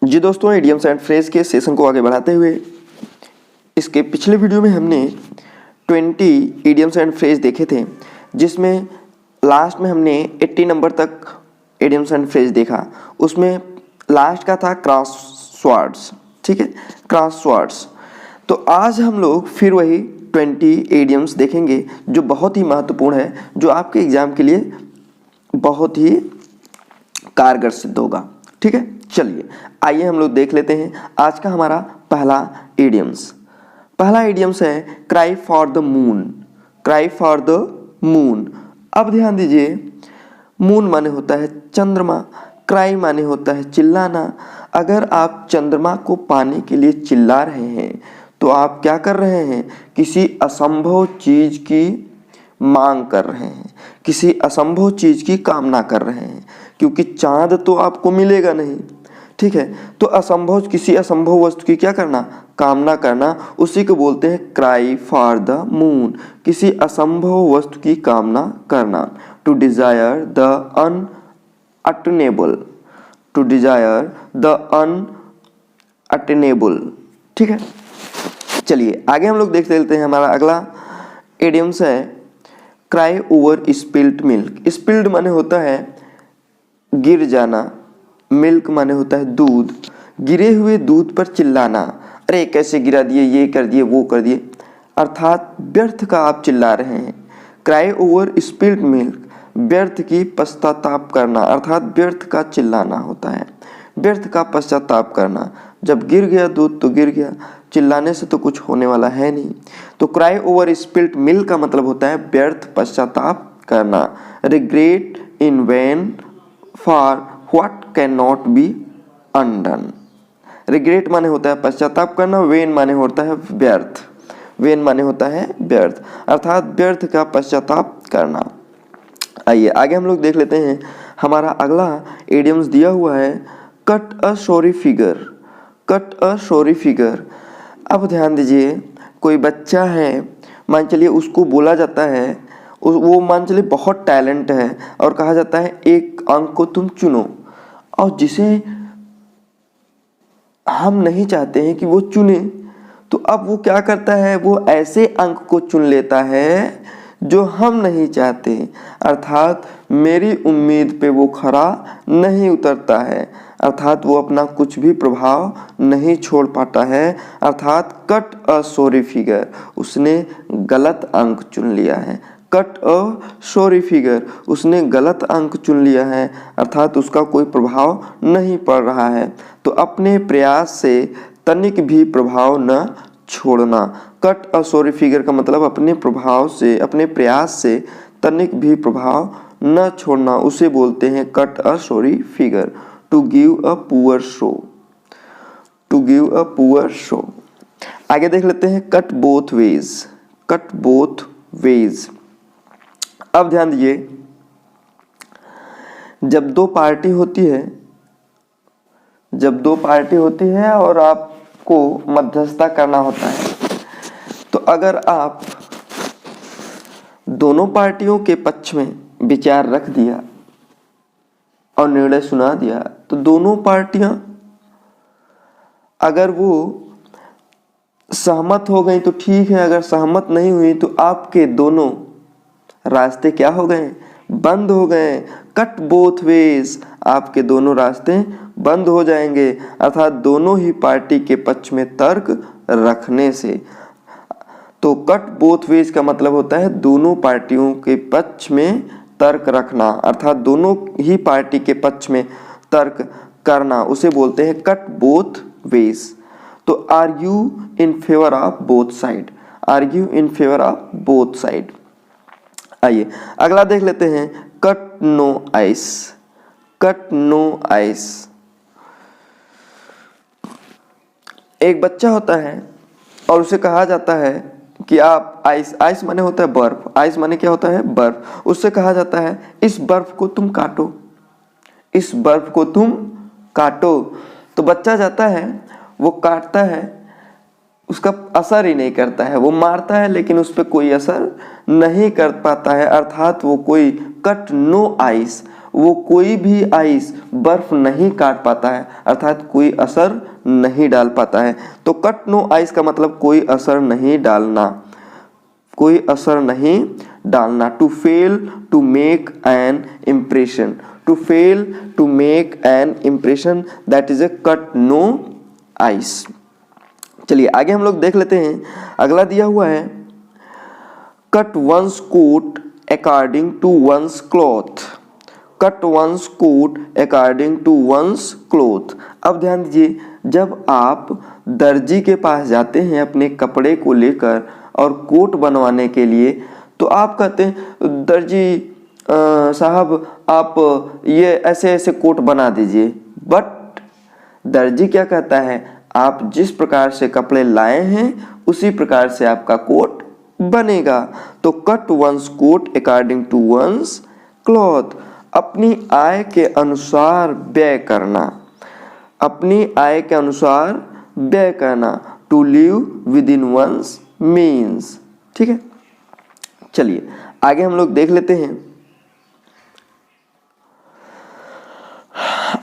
जी दोस्तों, idioms and phrase के session को आगे बढ़ाते हुए इसके पिछले वीडियो में हमने 20 इडियम्स एंड फ्रेज देखे थे, जिसमें लास्ट में हमने 80 नंबर तक इडियम्स एंड फ्रेज देखा। उसमें लास्ट का था क्रॉसवर्ड्स, ठीक है, क्रॉसवर्ड्स। तो आज हम लोग फिर वही 20 इडियम्स देखेंगे जो बहुत ही महत्वपूर्ण है, जो आपके एग्जाम के लिए बहुत ही कारगर सिद्ध होगा। ठीक है, चलिए आइए हम लोग देख लेते हैं आज का हमारा पहला इडियम्स। पहला इडियम्स है cry for the moon. Cry for the moon. अब ध्यान दीजिए, मून माने होता है चंद्रमा, क्राई माने होता है चिल्लाना। अगर आप चंद्रमा को पाने के लिए चिल्ला रहे हैं तो आप क्या कर रहे हैं? किसी असंभव चीज की मांग कर रहे हैं, किसी असंभव चीज की कामना कर रहे हैं, क्योंकि चांद तो आपको मिलेगा नहीं। ठीक है, तो असंभव, किसी असंभव वस्तु की क्या करना? कामना करना। उसी को बोलते हैं क्राई फॉर द मून, किसी असंभव वस्तु की कामना करना। To desire the unattainable, to desire the unattainable. ठीक है, चलिए आगे हम लोग देख लेते हैं। हमारा अगला इडियम्स है cry over spilled milk. Spilled माने होता है गिर जाना, मिल्क माने होता है दूध। गिरे हुए दूध पर चिल्लाना, अरे कैसे गिरा दिए, ये कर दिए, वो कर दिए, अर्थात व्यर्थ का आप चिल्ला रहे हैं। क्राई ओवर स्पिल्ड मिल्क, व्यर्थ की पश्चाताप करना, अर्थात व्यर्थ का चिल्लाना होता है, व्यर्थ का पश्चाताप करना। जब गिर गया दूध तो गिर गया, चिल्लाने से तो कुछ होने वाला है नहीं। तो क्राई ओवर स्पिल्ड मिल्क का मतलब होता है व्यर्थ पश्चाताप करना। Regret in vain for what can not be undone. Regret माने होता है पश्चाताप करना, वेन माने होता है व्यर्थ, वेन माने होता है व्यर्थ, अर्थात व्यर्थ का पश्चाताप करना। आइए आगे हम लोग देख लेते हैं। हमारा अगला इडियम्स दिया हुआ है cut a sorry figure. Cut a sorry figure. अब ध्यान दीजिए, कोई बच्चा है, मान चलिए उसको बोला जाता है, वो मान चलिए बहुत टैलेंट है और कहा जाता है एक अंक को तुम चुनो, और जिसे हम नहीं चाहते हैं कि वो चुने, तो अब वो क्या करता है? वो ऐसे अंक को चुन लेता है जो हम नहीं चाहते, अर्थात मेरी उम्मीद पे वो खरा नहीं उतरता है, अर्थात वो अपना कुछ भी प्रभाव नहीं छोड़ पाता है, अर्थात कट अ सॉरी फिगर, उसने गलत अंक चुन लिया है। कट अ सॉरी फिगर, उसने गलत अंक चुन लिया है, अर्थात उसका कोई प्रभाव नहीं पड़ रहा है। तो अपने प्रयास से तनिक भी प्रभाव न छोड़ना। कट अ सॉरी फिगर का मतलब अपने प्रभाव से, अपने प्रयास से तनिक भी प्रभाव न छोड़ना, उसे बोलते हैं cut a sorry figure. To give a poor show, to give a poor show. आगे देख लेते हैं cut both ways. Cut both ways. अब ध्यान दीजिए, जब दो पार्टी होती है, जब दो पार्टी होती है और आपको मध्यस्थता करना होता है, तो अगर आप दोनों पार्टियों के पक्ष में विचार रख दिया और निर्णय सुना दिया, तो दोनों पार्टियां अगर वो सहमत हो गई तो ठीक है, अगर सहमत नहीं हुई तो आपके दोनों रास्ते क्या हो गए? बंद हो गए। कट बोथ वेज, आपके दोनों रास्ते बंद हो जाएंगे, अर्थात दोनों ही पार्टी के पक्ष में तर्क रखने से। तो कट बोथ वेज का मतलब होता है दोनों पार्टियों के पक्ष में तर्क रखना, अर्थात दोनों ही पार्टी के पक्ष में तर्क करना, उसे बोलते हैं कट बोथ वेज। तो argue in favour of both side, argue in favour of both side. आइए अगला देख लेते हैं cut no ice. Cut no ice. एक बच्चा होता है और उसे कहा जाता है कि आप आइस, आइस माने होता है बर्फ, आइस माने क्या होता है? बर्फ। उससे कहा जाता है इस बर्फ को तुम काटो, इस बर्फ को तुम काटो। तो बच्चा जाता है, वो काटता है, उसका असर ही नहीं करता है, वो मारता है लेकिन उस पर कोई असर नहीं कर पाता है, अर्थात वो कोई कट नो आइस, वो कोई भी आइस बर्फ नहीं काट पाता है, अर्थात कोई असर नहीं डाल पाता है। तो कट नो आइस का मतलब कोई असर नहीं डालना, कोई असर नहीं डालना। To fail to make an impression, to fail to make an impression, that is a cut no ice. चलिए आगे हम लोग देख लेते हैं। अगला दिया हुआ है cut one's coat according to one's cloth, cut one's coat according to one's cloth. अब ध्यान दीजिए, जब आप दर्जी के पास जाते हैं अपने कपड़े को लेकर और कोट बनवाने के लिए, तो आप कहते हैं दर्जी साहब आप ये ऐसे ऐसे कोट बना दीजिए, बट दर्जी क्या कहता है, आप जिस प्रकार से कपड़े लाए हैं उसी प्रकार से आपका कोट बनेगा। तो cut one's coat according to one's cloth, अपनी आय के अनुसार व्यय करना, अपनी आय के अनुसार व्यय करना। To live within one's means. ठीक है, चलिए आगे हम लोग देख लेते हैं।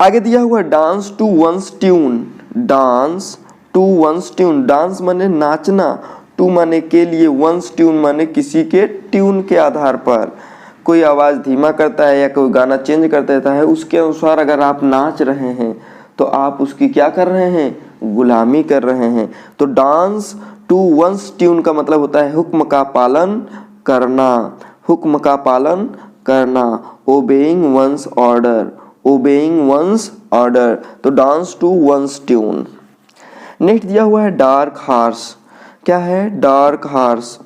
आगे दिया हुआ dance to one's tune, dance to one's tune. Dance माने नाचना, टू माने के लिए, वंस ट्यून माने किसी के ट्यून के आधार पर। कोई आवाज धीमा करता है या कोई गाना चेंज कर देता है, उसके अनुसार अगर आप नाच रहे हैं तो आप उसकी क्या कर रहे हैं, गुलामी कर रहे हैं। तो डांस टू वंस ट्यून का मतलब होता है हुक्म का पालन करना, हुक्म का पालन करना। Obeying one's order, obeying one's order. तो dance to one's tune. Next दिया हुआ है डार्क हॉर्स। क्या है, डार्क हॉर्स।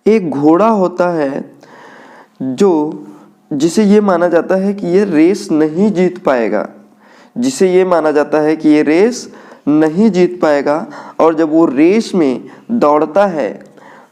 एक घोड़ा होता है जो जिसे ये माना जाता है कि ये रेस नहीं जीत पाएगा, जिसे ये माना जाता है कि ये रेस नहीं जीत पाएगा, और जब वो रेस में दौड़ता है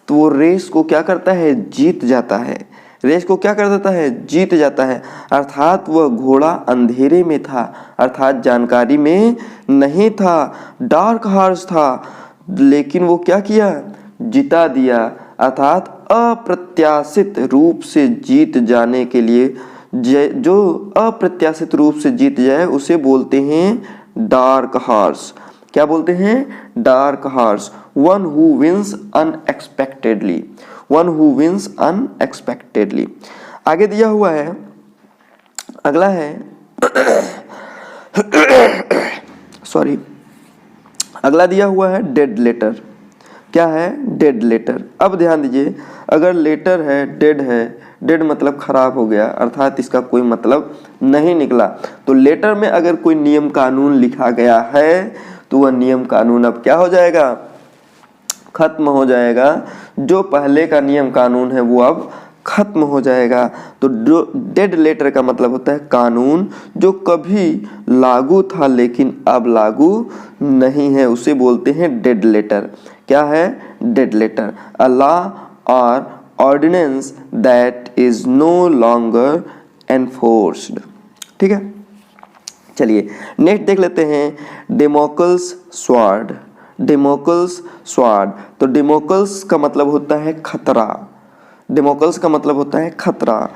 तो वो रेस को क्या करता है, जीत जाता है। रेस को क्या कर देता है, जीत जाता है। अर्थात वह घोड़ा अंधेरे में था, अर्थात जानकारी में नहीं था, डार्क हॉर्स था, लेकिन वो क्या किया, जिता दिया। अर्थात अप्रत्याशित रूप से जीत जाने के लिए, जो अप्रत्याशित रूप से जीत जाए उसे बोलते हैं डार्क हॉर्स। क्या बोलते हैं, dark horse. One who wins unexpectedly, one who wins unexpectedly. आगे दिया हुआ है, अगला है सॉरी, अगला दिया हुआ है डेड लेटर। क्या है, डेड लेटर। अब ध्यान दीजिए, अगर लेटर है, डेड मतलब खराब हो गया, अर्थात इसका कोई मतलब नहीं निकला। तो लेटर में अगर कोई नियम कानून लिखा गया है तो वह नियम कानून अब क्या हो जाएगा, खत्म हो जाएगा। जो पहले का नियम कानून है वो अब खत्म हो जाएगा। तो डेड लेटर का मतलब होता है कानून जो कभी लागू था लेकिन अब लागू नहीं है, उसे बोलते हैं डेड लेटर। क्या है, डेड लेटर। अ लॉ और ordinance that is no longer enforced. ठीक है, चलिए नेक्स्ट देख लेते हैं डेमोक्ल्स स्वॉर्ड। डेमोक्ल्स स्वॉर्ड, तो डेमोक्ल्स का मतलब होता है खतरा, डेमोक्ल्स का मतलब होता है खतरा।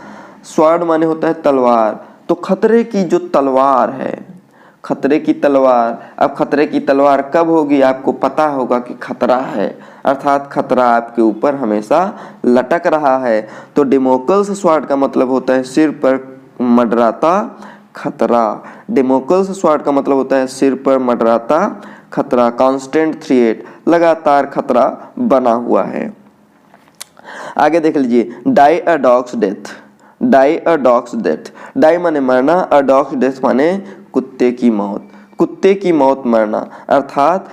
स्वॉर्ड माने होता है तलवार, तो खतरे की जो तलवार है, खतरे की तलवार। अब खतरे की तलवार कब होगी, आपको पता होगा कि खतरा है, अर्थात खतरा आपके ऊपर हमेशा लटक रहा है। तो डेमोक्ल्स स्वॉर्ड का मतलब होता है सिर पर मंडराता खतरा। डेमोक्ल्स स्वॉर्ड का मतलब होता है सिर पर मंडराता खतरा, कांस्टेंट थ्रेट, लगातार खतरा बना हुआ है। आगे देख लीजिए, die a dog's death. Die a dog's death, die माने मरना, अ डॉग्स डेथ माने कुत्ते की मौत। कुत्ते की मौत मरना, अर्थात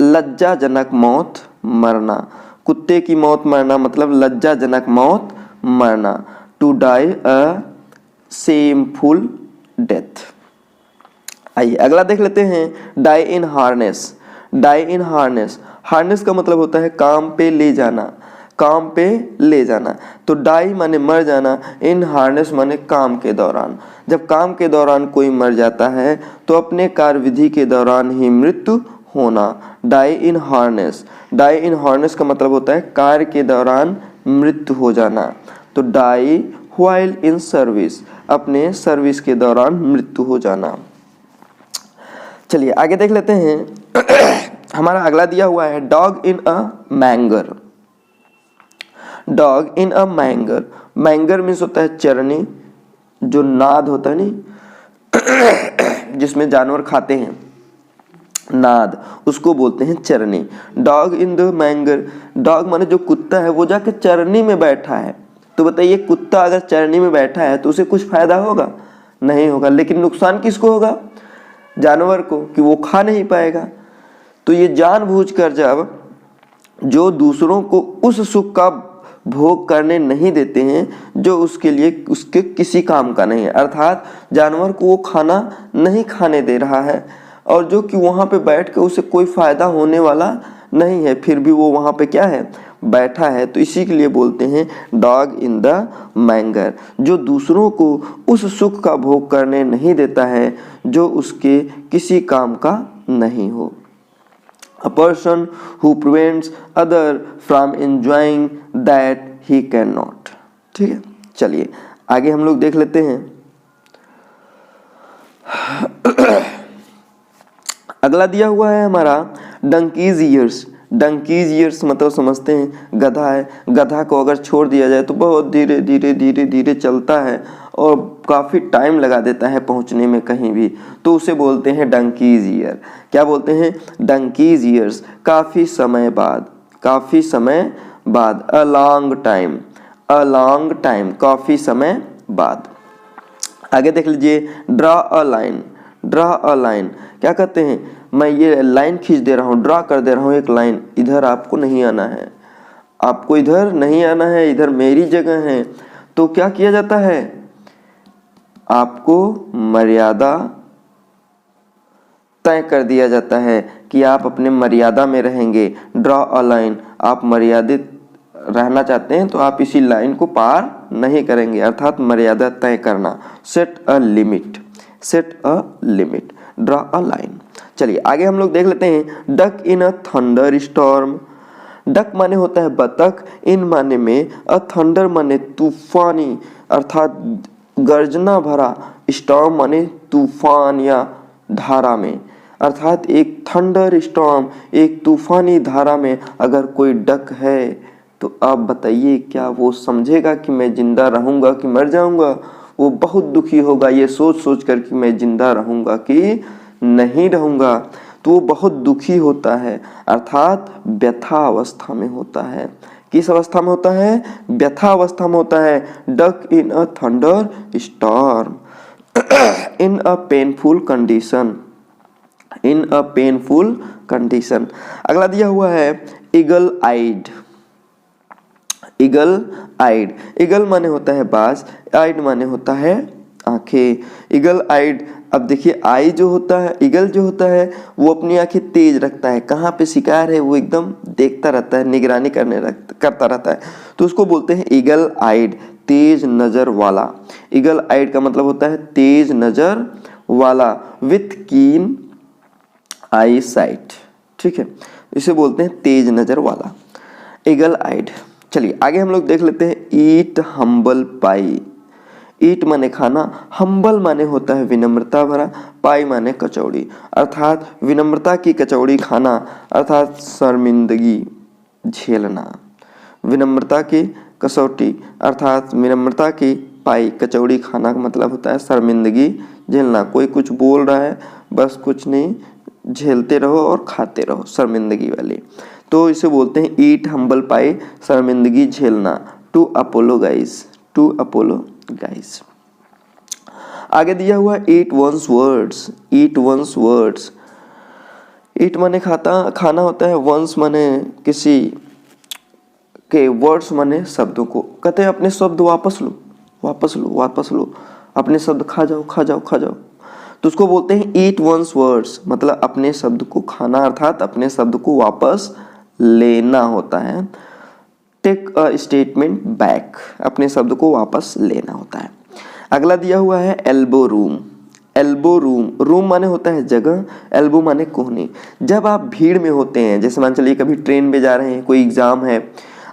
लज्जाजनक मौत मरना। कुत्ते की मौत मरना मतलब लज्जाजनक मौत मरना। To die a shameful death. आइए अगला देख लेते हैं, die in harness. Die in harness, harness का मतलब होता है काम पे ले जाना, काम पे ले जाना। तो डाई माने मर जाना, इन हार्नेस माने काम के दौरान। जब काम के दौरान कोई मर जाता है तो अपने कार्यविधि के दौरान ही मृत्यु होना। Die in harness, die in harness का मतलब होता है कार्य के दौरान मृत्यु हो जाना। तो डाई व्हाइल इन सर्विस, अपने सर्विस के दौरान मृत्यु हो जाना। चलिए आगे देख लेते हैं। हमारा अगला दिया हुआ है dog in a manger. Dog in a manger, manger means होता है चरनी, जो नाद होता है नहीं जिसमें जानवर खाते हैं, नाद, उसको बोलते हैं चरनी। डॉग इन द मैंगर, डॉग माने जो कुत्ता है वो जाके चरनी में बैठा है। तो बताइए कुत्ता अगर चरनी में बैठा है तो उसे कुछ फायदा होगा? नहीं होगा। लेकिन नुकसान किसको होगा? जानवर को, कि वो खा नहीं पाएगा। तो ये जानबूझकर जब जो दूसरों को उस सुख का भोग करने नहीं देते हैं जो उसके लिए उसके किसी काम का नहीं है, अर्थात जानवर को वो खाना नहीं खाने दे रहा है और जो कि वहाँ पे बैठ के उसे कोई फायदा होने वाला नहीं है, फिर भी वो वहाँ पे क्या है, बैठा है। तो इसी के लिए बोलते हैं डॉग इन द मैंगर, जो दूसरों को उस सुख का भोग करने नहीं देता है जो उसके किसी काम का नहीं हो। A person who prevents other from enjoying that he cannot। ठीक है, चलिए आगे हम लोग देख लेते हैं। अगला दिया हुआ है हमारा डंकीज ईयर्स। डंकीज ईयर्स मतलब समझते हैं गधा है। गधा को अगर छोड़ दिया जाए तो बहुत धीरे धीरे धीरे धीरे चलता है और काफ़ी टाइम लगा देता है पहुंचने में कहीं भी, तो उसे बोलते हैं डंकीज ईयर। क्या बोलते हैं? डंकीज ईयर्स, काफ़ी समय बाद, काफ़ी समय बाद, a long time, a long time, काफ़ी समय बाद। आगे देख लीजिए draw a line. Draw a line क्या कहते हैं? मैं ये लाइन खींच दे रहा हूँ, ड्रा कर दे रहा हूँ एक लाइन, इधर आपको नहीं आना है, आपको इधर नहीं आना है, इधर मेरी जगह है। तो क्या किया जाता है? आपको मर्यादा तय कर दिया जाता है कि आप अपने मर्यादा में रहेंगे। ड्रा अ लाइन, आप मर्यादित रहना चाहते हैं तो आप इसी लाइन को पार नहीं करेंगे, अर्थात मर्यादा तय करना। Set a limit, set a limit, draw a line. चलिए आगे हम लोग देख लेते हैं डक इन अ थंडर स्टॉर्म। डक माने होता है बतख, इन माने में, अ थंडर माने तूफानी अर्थात गर्जना भरा, स्टॉर्म माने तूफान या धारा में, अर्थात एक थंडर स्टॉर्म, एक तूफानी धारा में अगर कोई डक है तो आप बताइए क्या वो समझेगा कि मैं जिंदा रहूंगा कि मर जाऊंगा? वो बहुत दुखी होगा ये सोच सोच कर कि मैं जिंदा रहूंगा कि नहीं रहूंगा। तो वो बहुत दुखी होता है, अर्थात व्यथा अवस्था में होता है। किस अवस्था में होता है? व्यथा अवस्था में होता है। Duck in a thunder storm, in a painful condition, in a painful condition. अगला दिया हुआ है ईगल आइड। ईगल आइड, ईगल माने होता है बाज, आइड माने होता है आंखें। ईगल आइड, अब देखिए आई जो होता है, ईगल जो होता है वो अपनी आंखें तेज रखता है, कहाँ पे शिकार है वो एकदम देखता रहता है, निगरानी करता रहता है, तो उसको बोलते हैं ईगल आइड, तेज नजर वाला। ईगल आइड का मतलब होता है तेज नजर वाला, विथ कीन आई साइट। ठीक है, इसे बोलते हैं तेज नजर वाला, ईगल आइड। चलिए आगे हम लोग देख लेते हैं ईट हम्बल पाई। ईट माने खाना, हम्बल माने होता है विनम्रता भरा, पाई माने कचौड़ी, अर्थात विनम्रता की कचौड़ी खाना, अर्थात शर्मिंदगी झेलना। विनम्रता की कसौटी अर्थात विनम्रता की पाई, कचौड़ी खाना का मतलब होता है शर्मिंदगी झेलना। कोई कुछ बोल रहा है बस कुछ नहीं, झेलते रहो और खाते रहो, शर्मिंदगी वाली। तो इसे बोलते हैं ईट हम्बल पाई, शर्मिंदगी झेलना। To apologise, to apologise. आगे दिया हुआ eat one's words. Eat one's words, eat माने खाना होता है, वंस माने किसी के, वर्ड्स माने शब्दों को। कहते हैं अपने शब्द वापस लो, वापस लो, वापस लो, अपने शब्द खा जाओ, खा जाओ, खा जाओ। तो उसको बोलते हैं ईट वंस वर्ड्स, मतलब अपने शब्द को खाना, अर्थात अपने शब्द को वापस लेना होता है। टेक अ स्टेटमेंट बैक, अपने शब्द को वापस लेना होता है। अगला दिया हुआ है elbow room. Elbow room, room माने होता है जगह, एल्बो माने कोहनी। जब आप भीड़ में होते हैं, जैसे मान चलिए कभी ट्रेन में जा रहे हैं, कोई एग्जाम है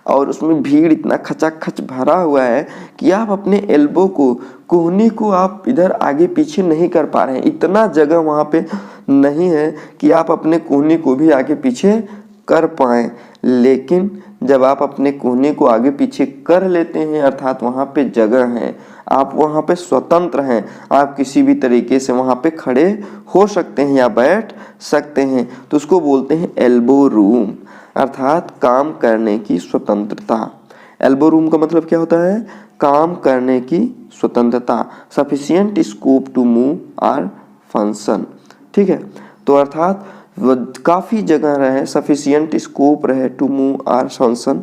और उसमें भीड़ इतना खचाखच भरा हुआ है कि आप अपने एल्बो को, कोहनी को आप इधर आगे पीछे नहीं कर पा रहे हैं। इतना जगह वहाँ पे नहीं है कि आप अपने कोहनी को भी आगे पीछे कर पाएँ। लेकिन जब आप अपने कोहनी को आगे पीछे कर लेते हैं, अर्थात वहाँ पे जगह है, आप वहाँ पे स्वतंत्र हैं, आप किसी भी तरीके से वहाँ पे खड़े हो सकते हैं या बैठ सकते हैं, तो उसको बोलते हैं एल्बो रूम, अर्थात काम करने की स्वतंत्रता। एल्बो रूम का मतलब क्या होता है? काम करने की स्वतंत्रता, sufficient scope to move or function. ठीक है, तो अर्थात काफ़ी जगह रहे, सफिशिएंट स्कोप रहे टू मूव आर फंक्शन,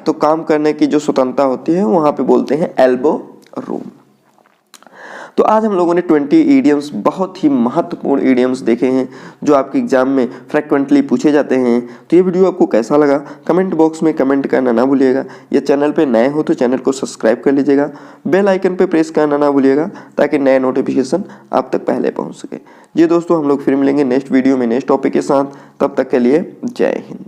तो काम करने की जो स्वतंत्रता होती है वहाँ पे बोलते हैं एल्बो रूम। तो आज हम लोगों ने 20 ईडियम्स, बहुत ही महत्वपूर्ण ईडियम्स देखे हैं जो आपके एग्जाम में फ्रिक्वेंटली पूछे जाते हैं। तो ये वीडियो आपको कैसा लगा कमेंट बॉक्स में कमेंट करना ना भूलिएगा। या चैनल पे नए हो तो चैनल को सब्सक्राइब कर लीजिएगा, बेल आइकन पे प्रेस करना ना भूलिएगा ताकि नए नोटिफिकेशन आप तक पहले पहुँच सके। जी दोस्तों, हम लोग फिर मिलेंगे नेक्स्ट वीडियो में नेक्स्ट टॉपिक के साथ। तब तक के लिए जय हिंद।